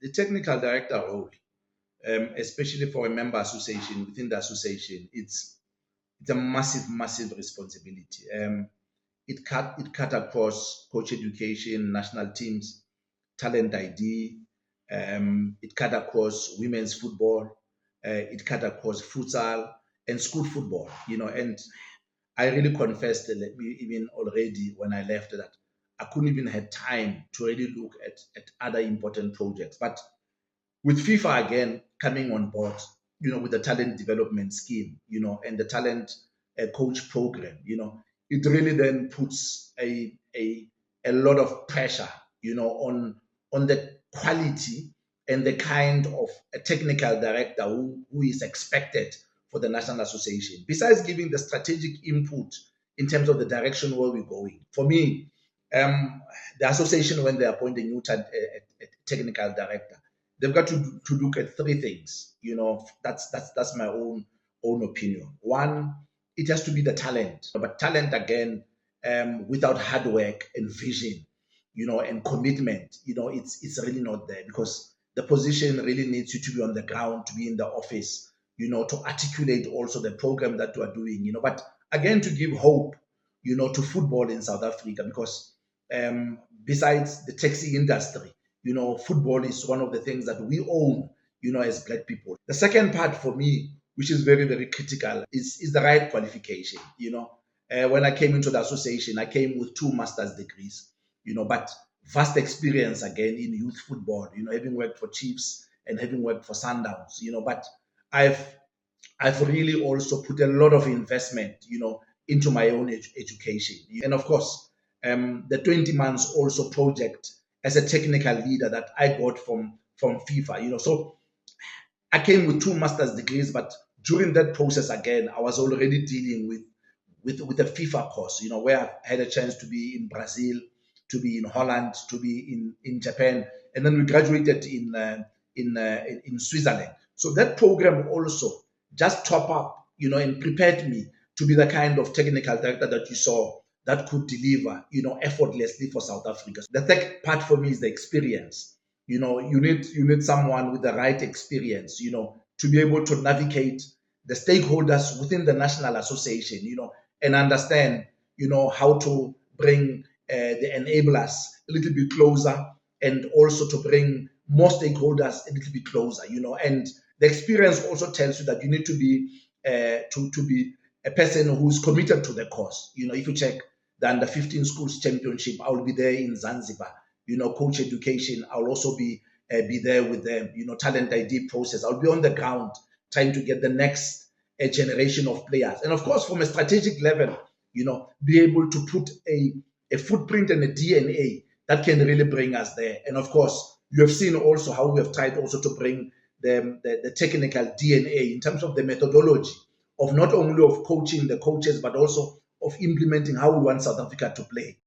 the technical director role, especially for a member association within the association, it's a massive responsibility. It cut across coach education, national teams, talent ID. It cut across women's football. It cut across futsal and school football. And I really confessed that even already when I left that I couldn't even have time to really look at other important projects. But with FIFA again coming on board, with the talent development scheme, and the talent coach program, it really then puts a lot of pressure, on the quality and the kind of a technical director who is expected for the National Association. Besides giving the strategic input in terms of the direction where we're going, for me, the association when they appoint a new a technical director, they've got to look at three things. That's my own opinion. One, it has to be the talent, but talent again, without hard work and vision, and commitment, it's really not there, because the position really needs you to be on the ground, to be in the office, to articulate also the program that you are doing, but again to give hope, to football in South Africa, because besides the taxi industry, football is one of the things that we own, as Black people. The second part for me, which is very, very critical, is the right qualification. When I came into the association, I came with 2 master's degrees, but vast experience again in youth football, having worked for Chiefs and having worked for Sundowns, but I've really also put a lot of investment, into my own education. And of course, the 20 months also project as a technical leader that I got from FIFA, so I came with 2 master's degrees, but during that process again, I was already dealing with the FIFA course, where I had a chance to be in Brazil, to be in Holland, to be in Japan, and then we graduated in Switzerland. So that program also just top up, and prepared me to be the kind of technical director that you saw that could deliver, effortlessly for South Africa. The third part for me is the experience. You need someone with the right experience, to be able to navigate the stakeholders within the National Association, and understand, how to bring the enablers a little bit closer, and also to bring more stakeholders a little bit closer, and the experience also tells you that you need to be to be a person who's committed to the cause. If you check the under 15 schools championship, I will be there in Zanzibar. Coach education, I'll also be there with them. Talent ID process, I'll be on the ground trying to get the next generation of players. And of course, from a strategic level, be able to put a footprint and a DNA that can really bring us there. And of course, you have seen also how we have tried also to bring the technical DNA in terms of the methodology of not only of coaching the coaches, but also of implementing how we want South Africa to play.